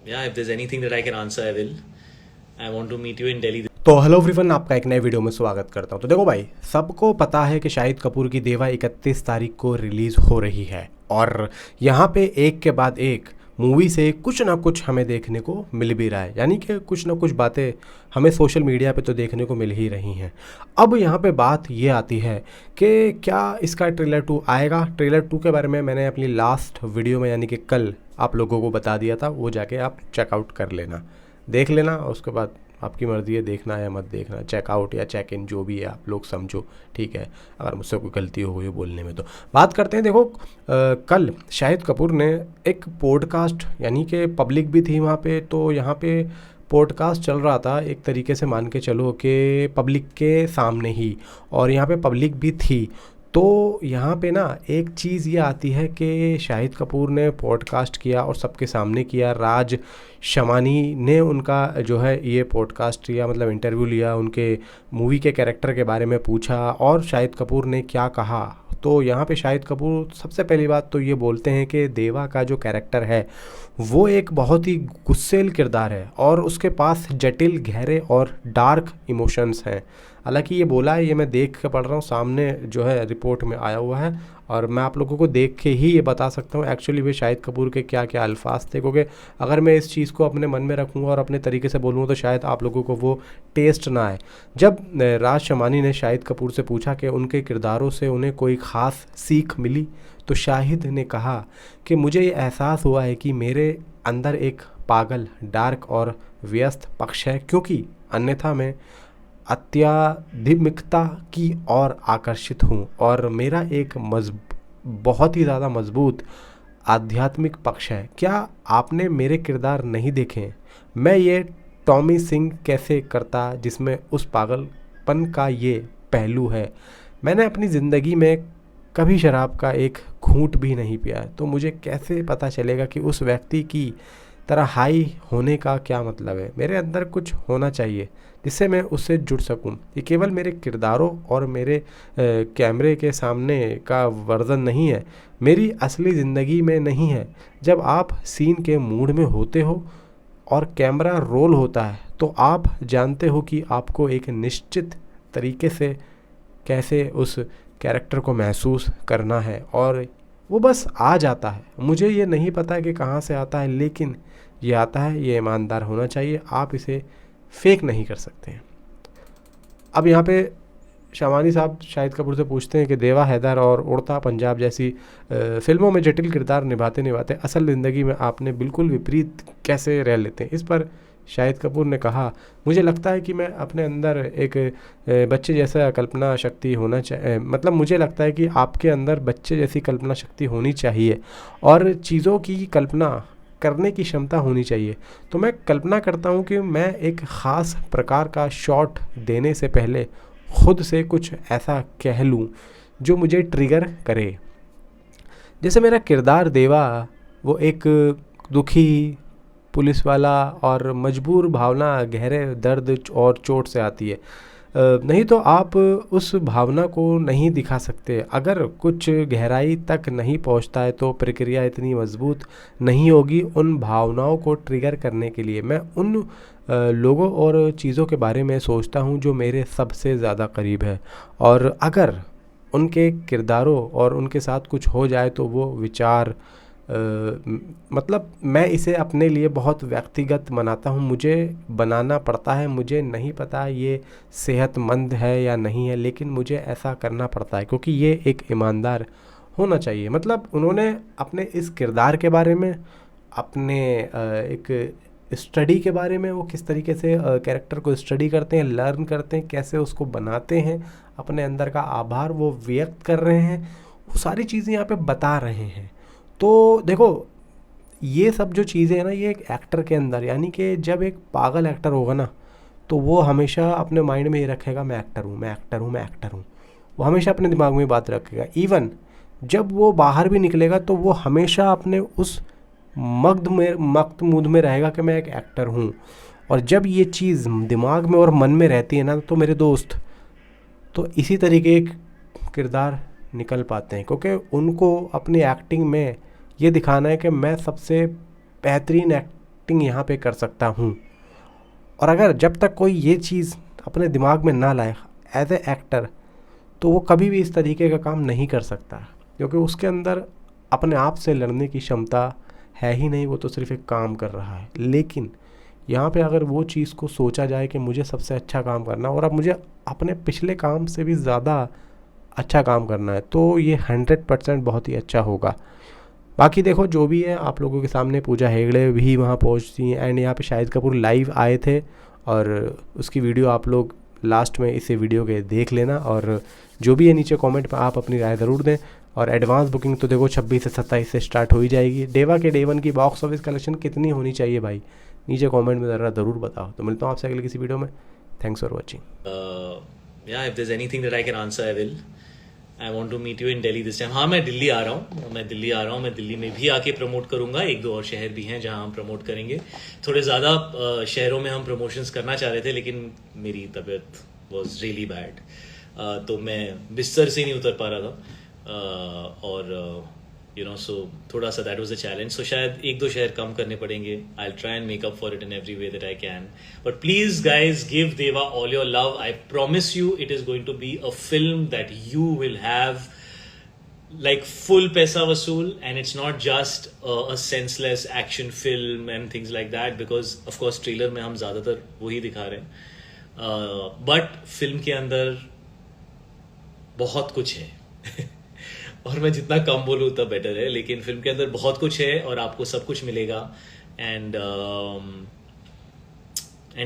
yeah, if there's anything that I can answer, I will. I want to meet you in Delhi. तो hello everyone, आपका एक नए video में स्वागत करता हूं। तो देखो भाई, सबको पता है कि शाहिद कपूर की देवा 31 तारीख को रिलीज़ हो रही है और यहाँ पे एक के बाद एक मूवी से कुछ ना कुछ हमें देखने को मिल भी रहा है, यानी कि कुछ ना कुछ बातें हमें सोशल मीडिया पे तो देखने को मिल ही रही हैं। अब यहाँ पे बात ये आती है कि क्या इसका ट्रेलर 2 आएगा। ट्रेलर 2 के बारे में मैंने अपनी लास्ट वीडियो में यानी कि कल आप लोगों को बता दिया था, वो जाके आप चेकआउट कर लेना, देख लेना। और उसके बाद आपकी मर्ज़ी है देखना या मत देखना, चेकआउट या चेक इन जो भी है आप लोग समझो, ठीक है। अगर मुझसे कोई गलती हो गई बोलने में तो बात करते हैं। देखो कल शाहिद कपूर ने एक पॉडकास्ट, यानी कि पब्लिक भी थी वहाँ पे, तो यहाँ पे पॉडकास्ट चल रहा था एक तरीके से, मान के चलो कि पब्लिक के सामने ही, और यहाँ पे पब्लिक भी थी। तो यहाँ पे ना एक चीज़ ये आती है कि शाहिद कपूर ने पॉडकास्ट किया और सबके सामने किया। राज शमानी ने उनका जो है ये पॉडकास्ट लिया, मतलब इंटरव्यू लिया, उनके मूवी के कैरेक्टर के बारे में पूछा और शाहिद कपूर ने क्या कहा। तो यहाँ पे शाहिद कपूर सबसे पहली बात तो ये बोलते हैं कि देवा का जो कैरेक्टर है वो एक बहुत ही गुस्सैल किरदार है और उसके पास जटिल, गहरे और डार्क इमोशंस हैं। हालांकि ये बोला है, ये मैं देख के पढ़ रहा हूँ, सामने जो है रिपोर्ट में आया हुआ है, और मैं आप लोगों को देख के ही ये बता सकता हूँ एक्चुअली वे शाहिद कपूर के क्या क्या अल्फाज थे, क्योंकि अगर मैं इस चीज़ को अपने मन में रखूँगा और अपने तरीके से बोलूँगा तो शायद आप लोगों को वो टेस्ट ना आए। जब राज शमानी ने शाहिद कपूर से पूछा कि उनके किरदारों से उन्हें कोई ख़ास सीख मिली, तो शाहिद ने कहा कि मुझे ये एहसास हुआ है कि मेरे अंदर एक पागल, डार्क और व्यस्त पक्ष है, क्योंकि अन्यथा मैं आध्यात्मिकता की ओर आकर्षित हूँ और मेरा एक बहुत ही ज़्यादा मजबूत आध्यात्मिक पक्ष है। क्या आपने मेरे किरदार नहीं देखे? मैं ये टॉमी सिंह कैसे करता जिसमें उस पागलपन का ये पहलू है। मैंने अपनी ज़िंदगी में कभी शराब का एक घूंट भी नहीं पिया है, तो मुझे कैसे पता चलेगा कि उस व्यक्ति की तरह हाई होने का क्या मतलब है। मेरे अंदर कुछ होना चाहिए जिससे मैं उससे जुड़ सकूं। ये केवल मेरे किरदारों और मेरे कैमरे के सामने का वर्जन नहीं है, मेरी असली ज़िंदगी में नहीं है। जब आप सीन के मूड में होते हो और कैमरा रोल होता है तो आप जानते हो कि आपको एक निश्चित तरीके से कैसे उस कैरेक्टर को महसूस करना है, और वो बस आ जाता है। मुझे ये नहीं पता कि कहाँ से आता है, लेकिन ये आता है। ये ईमानदार होना चाहिए, आप इसे फेक नहीं कर सकते हैं। अब यहाँ पे शमानी साहब शाहिद कपूर से पूछते हैं कि देवा, हैदर और उड़ता पंजाब जैसी फिल्मों में जटिल किरदार निभाते निभाते असल ज़िंदगी में आपने बिल्कुल विपरीत कैसे रह लेते हैं। इस पर शाहिद कपूर ने कहा, मुझे लगता है कि मैं अपने अंदर एक बच्चे जैसा कल्पना शक्ति होना चाहिए, मतलब मुझे लगता है कि आपके अंदर बच्चे जैसी कल्पना शक्ति होनी चाहिए और चीज़ों की कल्पना करने की क्षमता होनी चाहिए। तो मैं कल्पना करता हूँ कि मैं एक ख़ास प्रकार का शॉट देने से पहले खुद से कुछ ऐसा कह लूँ जो मुझे ट्रिगर करे। जैसे मेरा किरदार देवा वो एक दुखी पुलिस वाला और मजबूर भावना गहरे दर्द और चोट से आती है। नहीं तो आप उस भावना को नहीं दिखा सकते। अगर कुछ गहराई तक नहीं पहुंचता है तो प्रक्रिया इतनी मजबूत नहीं होगी उन भावनाओं को ट्रिगर करने के लिए। मैं उन लोगों और चीज़ों के बारे में सोचता हूं जो मेरे सबसे ज़्यादा करीब है, और अगर उनके किरदारों और उनके साथ कुछ हो जाए तो वो विचार मतलब मैं इसे अपने लिए बहुत व्यक्तिगत मनाता हूँ। मुझे बनाना पड़ता है, मुझे नहीं पता ये सेहतमंद है या नहीं है, लेकिन मुझे ऐसा करना पड़ता है क्योंकि ये एक ईमानदार होना चाहिए। मतलब उन्होंने अपने इस किरदार के बारे में, अपने एक स्टडी के बारे में, वो किस तरीके से कैरेक्टर को स्टडी करते हैं, लर्न करते हैं, कैसे उसको बनाते हैं, अपने अंदर का आभार वो व्यक्त कर रहे हैं, वो सारी चीज़ें यहाँ पे बता रहे हैं। तो देखो, ये सब जो चीज़ें हैं ना, ये एक एक्टर के अंदर, यानी कि जब एक पागल एक्टर होगा ना तो वो हमेशा अपने माइंड में ये रखेगा, मैं एक्टर हूँ, मैं एक्टर हूँ, मैं एक्टर हूँ। वो हमेशा अपने दिमाग में बात रखेगा। इवन जब वो बाहर भी निकलेगा तो वो हमेशा अपने उस मक्त मूड में रहेगा कि मैं एक एक्टर हूँ। और जब ये चीज़ दिमाग में और मन में रहती है ना, तो मेरे दोस्त, तो इसी तरीके के किरदार निकल पाते हैं, क्योंकि उनको अपनी एक्टिंग में ये दिखाना है कि मैं सबसे बेहतरीन एक्टिंग यहाँ पे कर सकता हूँ। और अगर जब तक कोई ये चीज़ अपने दिमाग में ना लाए एज ए एक्टर, तो वो कभी भी इस तरीके का काम नहीं कर सकता, क्योंकि उसके अंदर अपने आप से लड़ने की क्षमता है ही नहीं, वो तो सिर्फ एक काम कर रहा है। लेकिन यहाँ पे अगर वो चीज़ को सोचा जाए कि मुझे सबसे अच्छा काम करना और अब मुझे अपने पिछले काम से भी ज़्यादा अच्छा काम करना है, तो ये 100% बहुत ही अच्छा होगा। बाकी देखो जो भी है, आप लोगों के सामने पूजा हेगड़े भी वहाँ पहुँचती हैं, एंड यहाँ पे शाहिद कपूर लाइव आए थे और उसकी वीडियो आप लोग लास्ट में इसे वीडियो के देख लेना। और जो भी है नीचे कमेंट पर आप अपनी राय ज़रूर दें। और एडवांस बुकिंग तो देखो 26 से 27 से स्टार्ट हो ही जाएगी। देवा के डे 1 की बॉक्स ऑफिस कलेक्शन कितनी होनी चाहिए भाई, नीचे कमेंट में ज़रूर बताओ। तो मिलता हूँ आपसे अगले किसी वीडियो में। Thanks for watching. Yeah, if there's anything that I can answer, I will. I want to meet you in Delhi this time. हाँ, मैं दिल्ली आ रहा हूँ, मैं दिल्ली में भी आके प्रमोट करूँगा। 1-2 और शहर भी हैं जहाँ हम प्रमोट करेंगे। थोड़े ज़्यादा शहरों में हम प्रमोशंस करना चाह रहे थे, लेकिन मेरी तबीयत वॉज रियली बैड, तो मैं बिस्तर से नहीं उतर पा रहा था। और so थोड़ा सा that was a challenge. So शायद 1-2 शहर कम करने पड़ेंगे. I'll try and make up for it in every way that I can. But please guys, give Deva all your love. I promise you it is going to be a film that you will have like full paisa vasool, and it's not just a senseless action film and things like that, because of course trailer में हम ज़्यादातर वही दिखा रहे हैं, but film के अंदर बहुत कुछ है और मैं जितना कम बोलूँ उतना बेटर है, लेकिन फिल्म के अंदर बहुत कुछ है और आपको सब कुछ मिलेगा। And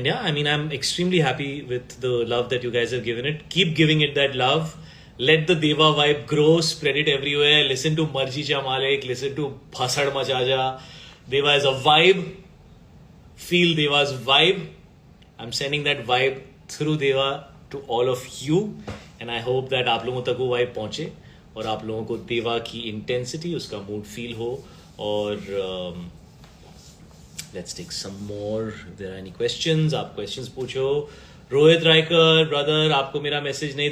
yeah, I mean, I'm extremely happy with the love that you guys have given it. Keep giving it that love. Let the Deva vibe grow, spread it everywhere. Listen to Marji Cha Malik, listen to Phasad Machaja. Deva is a vibe. Feel Deva's vibe. I'm sending that vibe through Deva to all of you, and I hope that आप लोगों तक वो vibe पहुंचे और आप लोगों को देवा की इंटेंसिटी, उसका मूड फील हो। और let's take some more, there are any questions, आप क्वेश्चंस पूछो। रोहित रायकर ब्रदर, आपको मेरा मैसेज नहीं